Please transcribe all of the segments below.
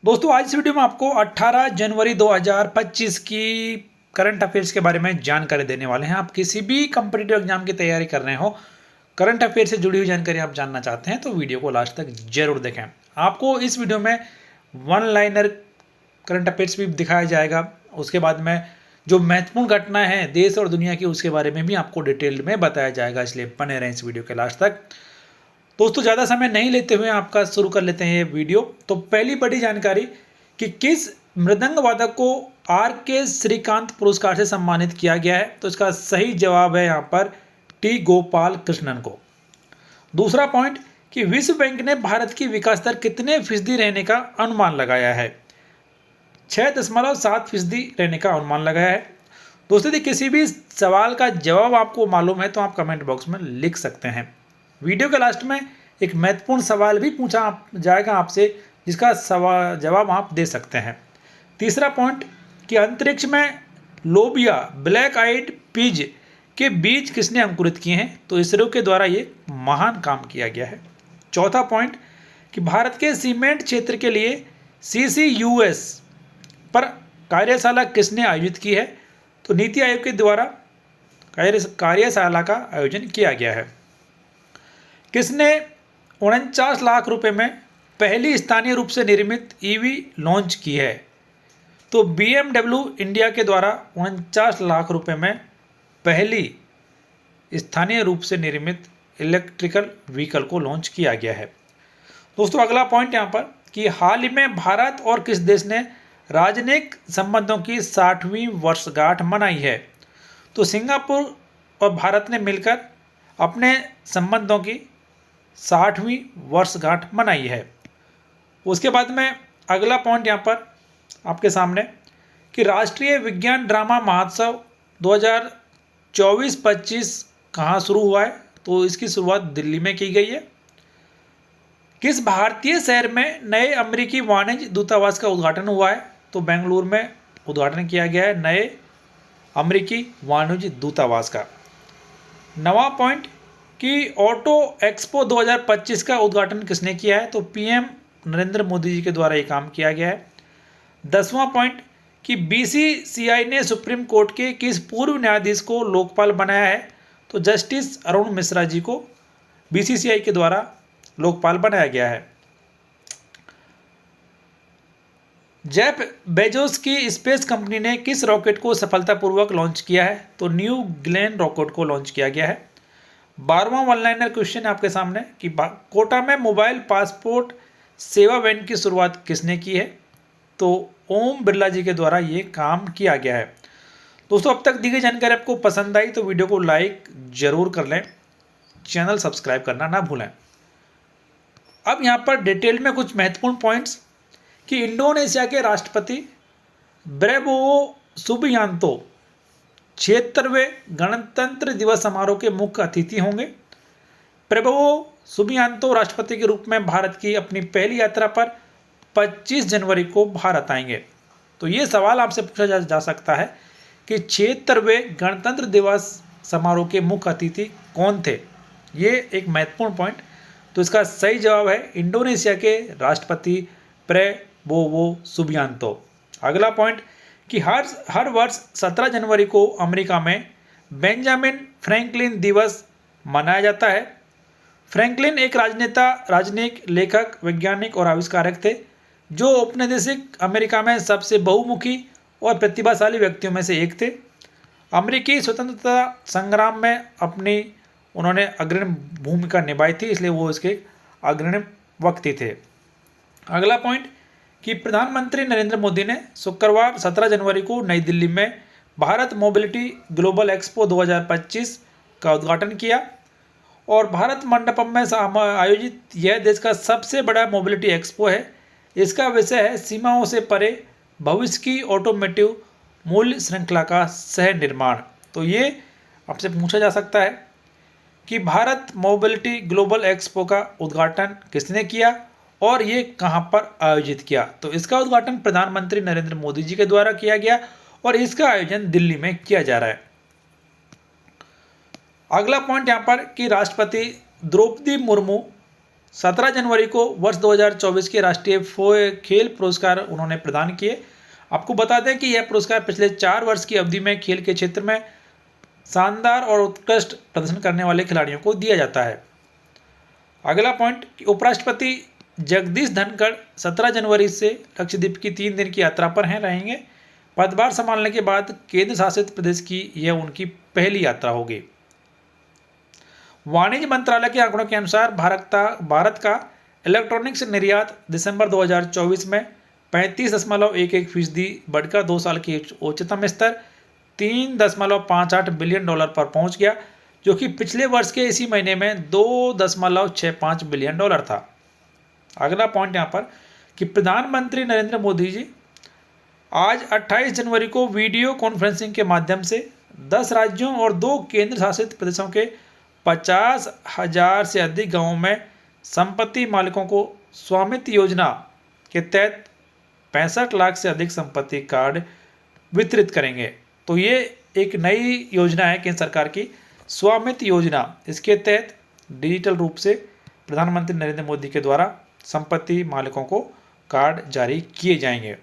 दोस्तों आज इस वीडियो में आपको 18 जनवरी 2025 की करंट अफेयर्स के बारे में जानकारी देने वाले हैं। आप किसी भी कॉम्पिटिटिव एग्जाम की तैयारी कर रहे हो, करंट अफेयर से जुड़ी हुई जानकारी आप जानना चाहते हैं तो वीडियो को लास्ट तक जरूर देखें। आपको इस वीडियो में वन लाइनर करंट अफेयर्स भी दिखाया जाएगा। उसके बाद में जो महत्वपूर्ण घटनाएं हैं देश और दुनिया की उसके बारे में भी आपको डिटेल में बताया जाएगा, इसलिए बने रहें इस वीडियो के लास्ट तक। दोस्तों ज़्यादा समय नहीं लेते हुए आपका शुरू कर लेते हैं ये वीडियो। तो पहली बड़ी जानकारी कि किस मृदंग वादक को R.K. श्रीकांत पुरस्कार से सम्मानित किया गया है, तो इसका सही जवाब है यहाँ पर टी गोपाल कृष्णन को। दूसरा पॉइंट कि विश्व बैंक ने भारत की विकास दर कितने फीसदी रहने का अनुमान लगाया है, 6.7% रहने का अनुमान लगाया है। दोस्तों यदि किसी भी सवाल का जवाब आपको मालूम है तो आप कमेंट बॉक्स में लिख सकते हैं। वीडियो के लास्ट में एक महत्वपूर्ण सवाल भी पूछा जाएगा आपसे, जिसका जवाब आप दे सकते हैं। तीसरा पॉइंट कि अंतरिक्ष में लोबिया ब्लैक आइड पीज के बीज किसने अंकुरित किए हैं, तो इसरो के द्वारा ये महान काम किया गया है। चौथा पॉइंट कि भारत के सीमेंट क्षेत्र के लिए CCUS पर कार्यशाला किसने आयोजित की है, तो नीति आयोग के द्वारा कार्यशाला का आयोजन किया गया है। किसने 49 लाख रुपए में पहली स्थानीय रूप से निर्मित EV लॉन्च की है, तो BMW इंडिया के द्वारा 49 लाख रुपए में पहली स्थानीय रूप से निर्मित इलेक्ट्रिकल व्हीकल को लॉन्च किया गया है। दोस्तों अगला पॉइंट यहाँ पर कि हाल ही में भारत और किस देश ने राजनयिक संबंधों की 60वीं वर्षगांठ मनाई है, तो सिंगापुर और भारत ने मिलकर अपने संबंधों की 60वीं वर्षगांठ मनाई है। उसके बाद में अगला पॉइंट यहाँ पर आपके सामने कि राष्ट्रीय विज्ञान ड्रामा महोत्सव 2024-25 कहाँ शुरू हुआ है, तो इसकी शुरुआत दिल्ली में की गई है। किस भारतीय शहर में नए अमेरिकी वाणिज्य दूतावास का उद्घाटन हुआ है, तो बेंगलुरु में उद्घाटन किया गया है नए अमेरिकी वाणिज्य दूतावास का। नवा पॉइंट कि ऑटो एक्सपो 2025 का उद्घाटन किसने किया है, तो PM नरेंद्र मोदी जी के द्वारा ये काम किया गया है। 10वां पॉइंट कि BCCI ने सुप्रीम कोर्ट के किस पूर्व न्यायाधीश को लोकपाल बनाया है, तो जस्टिस अरुण मिश्रा जी को BCCI के द्वारा लोकपाल बनाया गया है। जेफ बेजोस की स्पेस कंपनी ने किस रॉकेट को सफलतापूर्वक लॉन्च किया है, तो न्यू ग्लेन रॉकेट को लॉन्च किया गया है। 12वां वन लाइनर क्वेश्चन आपके सामने कि कोटा में मोबाइल पासपोर्ट सेवा वैन की शुरुआत किसने की है, तो ओम बिरला जी के द्वारा ये काम किया गया है। दोस्तों अब तक दी गई जानकारी आपको पसंद आई तो वीडियो को लाइक जरूर कर लें, चैनल सब्सक्राइब करना ना भूलें। अब यहाँ पर डिटेल में कुछ महत्वपूर्ण पॉइंट्स कि इंडोनेशिया के राष्ट्रपति प्रेबोवो सुबियांतो 76वें गणतंत्र दिवस समारोह के मुख्य अतिथि होंगे। प्रेबोवो सुबियांतो राष्ट्रपति के रूप में भारत की अपनी पहली यात्रा पर 25 जनवरी को भारत आएंगे। तो ये सवाल आपसे पूछा जा सकता है कि 76वें गणतंत्र दिवस समारोह के मुख्य अतिथि कौन थे, ये एक महत्वपूर्ण पॉइंट। तो इसका सही जवाब है इंडोनेशिया के राष्ट्रपति प्रेबोवो सुबियांतो। अगला पॉइंट कि हर वर्ष 17 जनवरी को अमेरिका में बेंजामिन फ्रैंकलिन दिवस मनाया जाता है। फ्रैंकलिन एक राजनेता, राजनयिक, लेखक, वैज्ञानिक और आविष्कारक थे जो औपनिवेशिक अमेरिका में सबसे बहुमुखी और प्रतिभाशाली व्यक्तियों में से एक थे। अमेरिकी स्वतंत्रता संग्राम में उन्होंने अग्रणी भूमिका निभाई थी, इसलिए वो इसके अग्रणी व्यक्ति थे। अगला पॉइंट कि प्रधानमंत्री नरेंद्र मोदी ने शुक्रवार 17 जनवरी को नई दिल्ली में भारत मोबिलिटी ग्लोबल एक्सपो 2025 का उद्घाटन किया और भारत मंडपम में आयोजित यह देश का सबसे बड़ा मोबिलिटी एक्सपो है। इसका विषय है सीमाओं से परे भविष्य की ऑटोमेटिव मूल्य श्रृंखला का सह निर्माण। तो ये आपसे पूछा जा सकता है कि भारत मोबिलिटी ग्लोबल एक्सपो का उद्घाटन किसने किया और ये कहां पर आयोजित किया, तो इसका उद्घाटन प्रधानमंत्री नरेंद्र मोदी जी के द्वारा किया गया और इसका आयोजन दिल्ली में किया जा रहा है। अगला पॉइंट यहां पर कि राष्ट्रपति द्रौपदी मुर्मू 17 जनवरी को वर्ष 2024 के राष्ट्रीय खेल पुरस्कार उन्होंने प्रदान किए। आपको बता दें कि यह पुरस्कार पिछले 4 वर्ष की अवधि में खेल के क्षेत्र में शानदार और उत्कृष्ट प्रदर्शन करने वाले खिलाड़ियों को दिया जाता है। अगला पॉइंट, उपराष्ट्रपति जगदीश धनखड़ 17 जनवरी से लक्षद्वीप की 3 दिन की यात्रा पर रहेंगे। पदभार संभालने के बाद केंद्र शासित प्रदेश की यह उनकी पहली यात्रा होगी। वाणिज्य मंत्रालय के आंकड़ों के अनुसार भारत का इलेक्ट्रॉनिक्स निर्यात दिसंबर 2024 में 35.11% बढ़कर 2 साल की उच्चतम स्तर $3.58 बिलियन पर पहुंच गया, जो कि पिछले वर्ष के इसी महीने में $2.65 बिलियन था। अगला पॉइंट यहाँ पर कि प्रधानमंत्री नरेंद्र मोदी जी आज 28 जनवरी को वीडियो कॉन्फ्रेंसिंग के माध्यम से 10 राज्यों और 2 केंद्र शासित प्रदेशों के 50,000 से अधिक गांवों में संपत्ति मालिकों को स्वामित्व योजना के तहत 65 लाख से अधिक संपत्ति कार्ड वितरित करेंगे। तो ये एक नई योजना है केंद्र सरकार की, स्वामित्व योजना। इसके तहत डिजिटल रूप से प्रधानमंत्री नरेंद्र मोदी के द्वारा संपत्ति मालिकों को कार्ड जारी किए जाएंगे।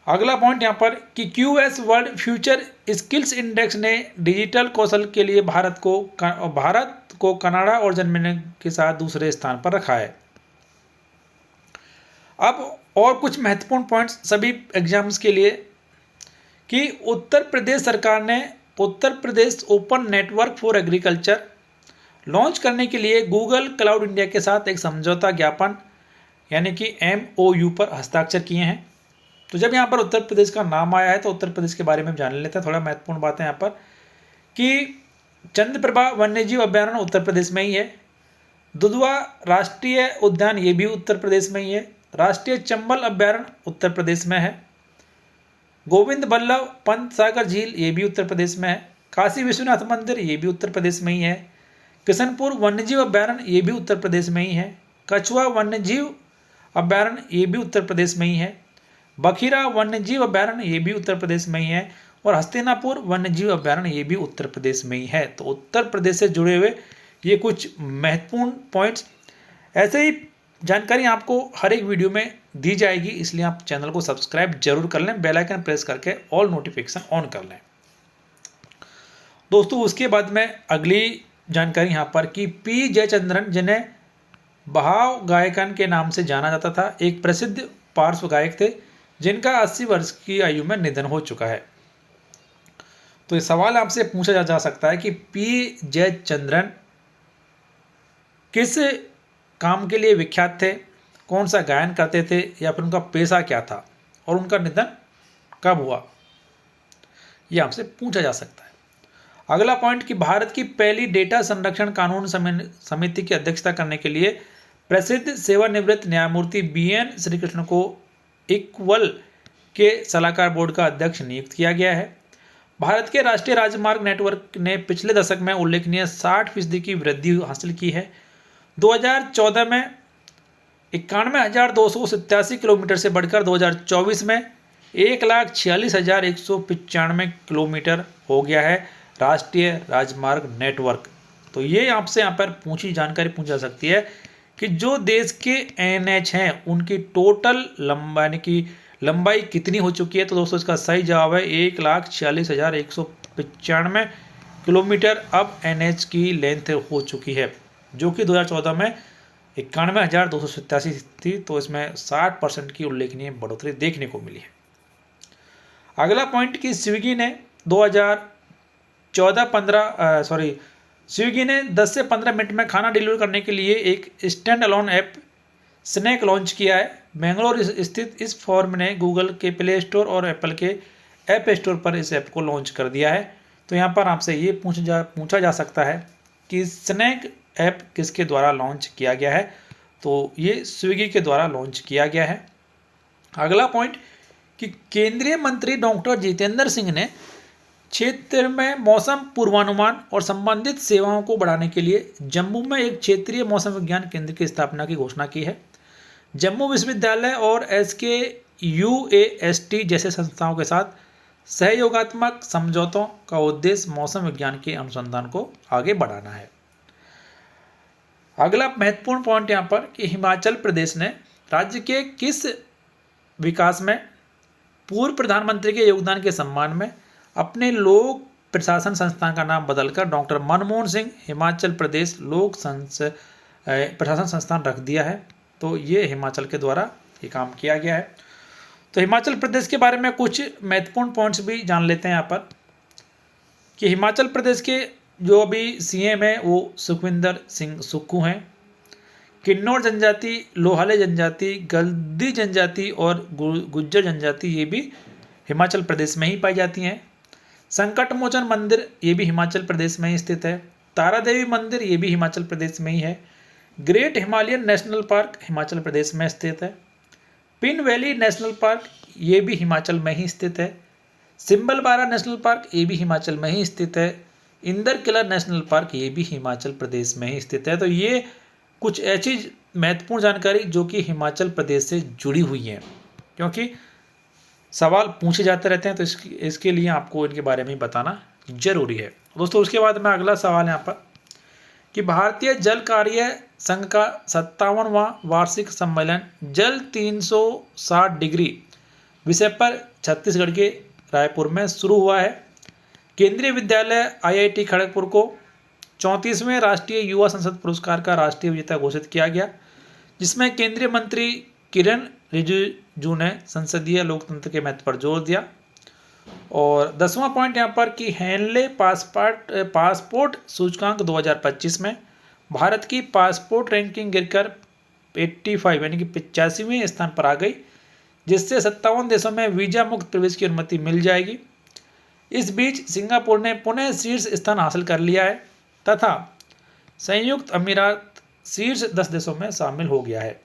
अगला पॉइंट यहाँ पर कि QS world future skills index ने डिजिटल कौशल के लिए भारत को कनाडा और जर्मनी के साथ दूसरे स्थान पर रखा है। अब और कुछ महत्वपूर्ण पॉइंट्स सभी एग्जाम्स के लिए कि उत्तर प्रदेश सरकार ने Uttar Pradesh open network for agriculture launch करने के लिए गूगल क्लाउड इंडिया के साथ एक समझौता ज्ञापन यानी कि MOU पर हस्ताक्षर किए हैं। तो जब यहाँ पर उत्तर प्रदेश का नाम आया है तो उत्तर प्रदेश के बारे में जान लेते हैं। थोड़ा महत्वपूर्ण बात है यहाँ पर कि चंद्रप्रभा वन्यजीव अभ्यारण्य उत्तर प्रदेश में ही है, दुधवा राष्ट्रीय उद्यान ये भी उत्तर प्रदेश में ही है, राष्ट्रीय चंबल अभ्यारण्य उत्तर प्रदेश में है, गोविंद बल्लभ पंत सागर झील ये भी उत्तर प्रदेश में है, काशी विश्वनाथ मंदिर ये भी उत्तर प्रदेश में ही है, किशनपुर वन्यजीव अभ्यारण्य ये भी उत्तर प्रदेश में ही है, कछुआ वन्यजीव अभ्यारण्य ये भी उत्तर प्रदेश में ही है, बखीरा वन्यजीव अभ्यारण्य ये भी उत्तर प्रदेश में ही है और हस्तिनापुर वन्यजीव अभ्यारण्य ये भी उत्तर प्रदेश में ही है। तो उत्तर प्रदेश से जुड़े हुए ये कुछ महत्वपूर्ण पॉइंट्स, ऐसे ही जानकारी आपको हर एक वीडियो में दी जाएगी, इसलिए आप चैनल को सब्सक्राइब जरूर कर लें, बेल आइकन प्रेस करके ऑल नोटिफिकेशन ऑन कर लें। दोस्तों उसके बाद में अगली जानकारी यहाँ पर कि P जयचंद्रन, जिन्हें बहाव गायकन के नाम से जाना जाता था, एक प्रसिद्ध पार्श्व गायक थे जिनका 80 वर्ष की आयु में निधन हो चुका है। तो ये सवाल आपसे पूछा जा सकता है कि P जयचंद्रन किस काम के लिए विख्यात थे, कौन सा गायन करते थे या फिर उनका पेशा क्या था और उनका निधन कब हुआ, ये आपसे पूछा जा सकता है। अगला पॉइंट कि भारत की पहली डेटा संरक्षण कानून समिति की अध्यक्षता करने के लिए प्रसिद्ध सेवानिवृत्त न्यायमूर्ति BN श्रीकृष्ण को इक्वल के सलाहकार बोर्ड का अध्यक्ष नियुक्त किया गया है। भारत के राष्ट्रीय राजमार्ग नेटवर्क ने पिछले दशक में उल्लेखनीय 60% की वृद्धि हासिल की है। 2014 में 91,287 किलोमीटर से बढ़कर 2024 में 1,46,195 किलोमीटर हो गया है राष्ट्रीय राजमार्ग नेटवर्क। तो ये आपसे यहाँ पर जानकारी पूछी जा सकती है कि जो देश के NH हैं उनकी टोटल लंबाई कितनी हो चुकी है। तो दोस्तों इसका सही जवाब है 1,46,195 किलोमीटर अब NH की लेंथ हो चुकी है, जो कि 2014 में 91,287 थी। तो इसमें 60% की उल्लेखनीय बढ़ोतरी देखने को मिली है। अगला पॉइंट कि स्विगी ने 10 से 15 मिनट में खाना डिलीवर करने के लिए एक stand alone app Snack launch किया है। बेंगलोर स्थित इस फर्म ने गूगल के प्ले स्टोर और एप्पल के ऐप स्टोर पर इस ऐप को लॉन्च कर दिया है। तो यहाँ पर आपसे ये पूछा जा सकता है कि स्नैक ऐप किसके द्वारा लॉन्च किया गया है। तो ये स्विगी के द्वारा लॉन्च किया गया है। अगला पॉइंट कि केंद्रीय मंत्री डॉक्टर जितेंद्र सिंह ने क्षेत्र में मौसम पूर्वानुमान और संबंधित सेवाओं को बढ़ाने के लिए जम्मू में एक क्षेत्रीय मौसम विज्ञान केंद्र की स्थापना की घोषणा की है। जम्मू विश्वविद्यालय और SKUAST जैसे संस्थाओं के साथ सहयोगात्मक समझौतों का उद्देश्य मौसम विज्ञान के अनुसंधान को आगे बढ़ाना है। अगला महत्वपूर्ण पॉइंट यहाँ पर कि हिमाचल प्रदेश ने राज्य के किस विकास में पूर्व प्रधानमंत्री के योगदान के सम्मान में अपने लोक प्रशासन संस्थान का नाम बदलकर डॉक्टर मनमोहन सिंह हिमाचल प्रदेश प्रशासन संस्थान रख दिया है। तो ये हिमाचल के द्वारा ये काम किया गया है। तो हिमाचल प्रदेश के बारे में कुछ महत्वपूर्ण पॉइंट्स भी जान लेते हैं यहाँ पर कि हिमाचल प्रदेश के जो अभी सीएम है वो सुखविंदर सिंह सुक्खू हैं। किन्नौर जनजाति, लोहाले जनजाति, गद्दी जनजाति और गुज्जर जनजाति ये भी हिमाचल प्रदेश में ही पाई जाती हैं। संकट मोचन मंदिर ये भी हिमाचल प्रदेश में ही स्थित है। तारा देवी मंदिर ये भी हिमाचल प्रदेश में ही है। Great Himalayan national park Himachal Pradesh में स्थित है। पिन वैली नेशनल पार्क ये भी हिमाचल में ही स्थित है। सिम्बलबारा नेशनल पार्क ये भी हिमाचल में ही स्थित है। इंदर किला नेशनल पार्क ये भी हिमाचल प्रदेश में ही स्थित है। तो ये कुछ ऐसी महत्वपूर्ण जानकारी जो कि हिमाचल प्रदेश से जुड़ी हुई है, क्योंकि सवाल पूछे जाते रहते हैं, तो इसके लिए आपको इनके बारे में बताना जरूरी है दोस्तों। उसके बाद में अगला सवाल यहाँ पर कि भारतीय जल कार्य संघ का 57वां वार्षिक सम्मेलन जल 360 डिग्री विषय पर छत्तीसगढ़ के रायपुर में शुरू हुआ है। केंद्रीय विद्यालय IIT खड़गपुर को 34वें राष्ट्रीय युवा संसद पुरस्कार का राष्ट्रीय विजेता घोषित किया गया, जिसमें केंद्रीय मंत्री किरण रिजिजू ने संसदीय लोकतंत्र के महत्व पर जोर दिया। और 10वां पॉइंट यहाँ पर कि हेनले पासपोर्ट सूचकांक 2025 में भारत की पासपोर्ट रैंकिंग गिरकर 85 यानी कि 85वें स्थान पर आ गई, जिससे 57 देशों में वीजा मुक्त प्रवेश की अनुमति मिल जाएगी। इस बीच सिंगापुर ने पुनः शीर्ष स्थान हासिल कर लिया है तथा संयुक्त अमीरात शीर्ष 10 देशों में शामिल हो गया है।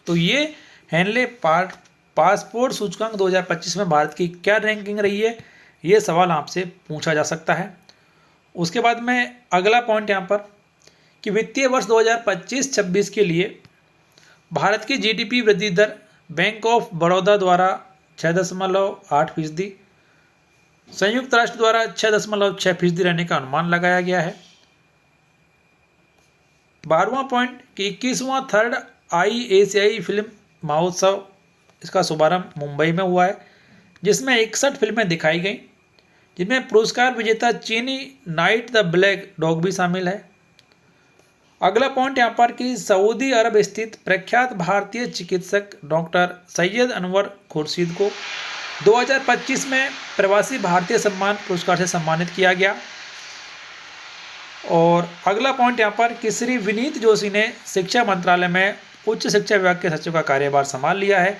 तो ये हेनले पासपोर्ट सूचकांक 2025 में भारत की क्या रैंकिंग रही है, ये सवाल आपसे पूछा जा सकता है। उसके बाद में अगला पॉइंट यहाँ पर कि वित्तीय वर्ष 2025-26 के लिए भारत की GDP वृद्धि दर बैंक ऑफ बड़ौदा द्वारा 6.8%, संयुक्त राष्ट्र द्वारा 6.6% रहने का अनुमान लगाया गया है। 12वां पॉइंट कि 21वां थर्ड IACI फिल्म महोत्सव इसका शुभारंभ मुंबई में हुआ है, जिसमें 61 फिल्में दिखाई गई, जिनमें पुरस्कार विजेता चीनी नाइट द ब्लैक डॉग भी शामिल है। अगला पॉइंट यहाँ पर कि सऊदी अरब स्थित प्रख्यात भारतीय चिकित्सक डॉक्टर सैयद अनवर खुर्शीद को 2025 में प्रवासी भारतीय सम्मान पुरस्कार से सम्मानित किया गया। और अगला पॉइंट यहाँ पर कि श्री विनीत जोशी ने शिक्षा मंत्रालय में उच्च शिक्षा विभाग के सचिव का कार्यभार संभाल लिया है।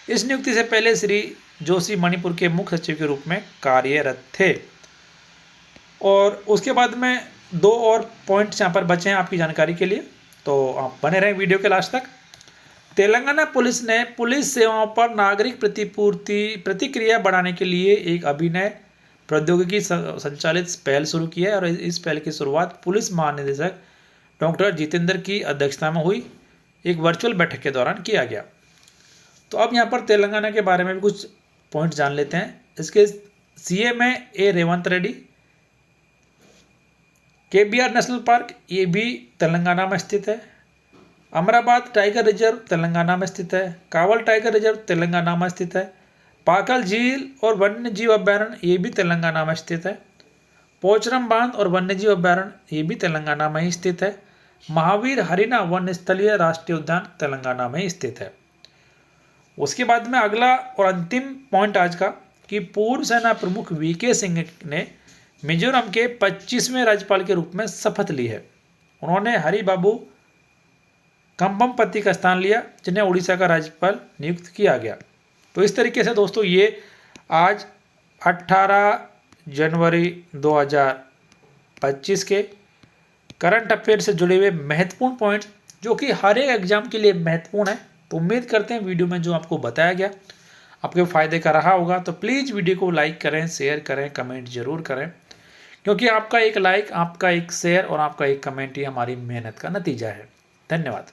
इस नियुक्ति से पहले श्री जोशी मणिपुर के मुख्य सचिव के रूप में कार्यरत थे। और उसके बाद में 2 और पॉइंट्स यहाँ पर बचे हैं आपकी जानकारी के लिए, तो आप बने रहें वीडियो के लास्ट तक। तेलंगाना पुलिस ने पुलिस सेवाओं पर नागरिक प्रतिक्रिया बढ़ाने के लिए एक अभिनव प्रौद्योगिकी संचालित पहल शुरू की है और इस पहल की शुरुआत पुलिस महानिदेशक डॉक्टर जितेंद्र की अध्यक्षता में हुई एक वर्चुअल बैठक के दौरान किया गया। तो अब यहाँ पर तेलंगाना के बारे में भी कुछ पॉइंट जान लेते हैं। इसके CM है A Revanth Reddy. KBR national park ये भी तेलंगाना में स्थित है। अमराबाद टाइगर रिजर्व तेलंगाना में स्थित है। कावल टाइगर रिजर्व तेलंगाना में स्थित है। पाकल झील और वन्य जीव अभ्यारण्य ये भी तेलंगाना में स्थित है। पोचरम बांध और वन्य जीव अभ्यारण्य ये भी तेलंगाना में ही स्थित है। महावीर हरिना वन स्थलीय राष्ट्रीय उद्यान तेलंगाना में ही स्थित है। उसके बाद में अगला और अंतिम पॉइंट आज का कि पूर्व सेना प्रमुख VK सिंह ने मिजोरम के 25वें राज्यपाल के रूप में शपथ ली है। उन्होंने हरि बाबू कंपमपति का स्थान लिया, जिन्हें उड़ीसा का राज्यपाल नियुक्त किया गया। तो इस तरीके से दोस्तों ये आज 18 जनवरी 2025 के करंट अफेयर से जुड़े हुए महत्वपूर्ण पॉइंट्स जो कि हर एक एग्जाम के लिए महत्वपूर्ण है। तो उम्मीद करते हैं वीडियो में जो आपको बताया गया आपके फ़ायदे का रहा होगा। तो प्लीज़ वीडियो को लाइक करें, शेयर करें, कमेंट जरूर करें, क्योंकि आपका एक लाइक, आपका एक शेयर और आपका एक कमेंट ही हमारी मेहनत का नतीजा है। धन्यवाद।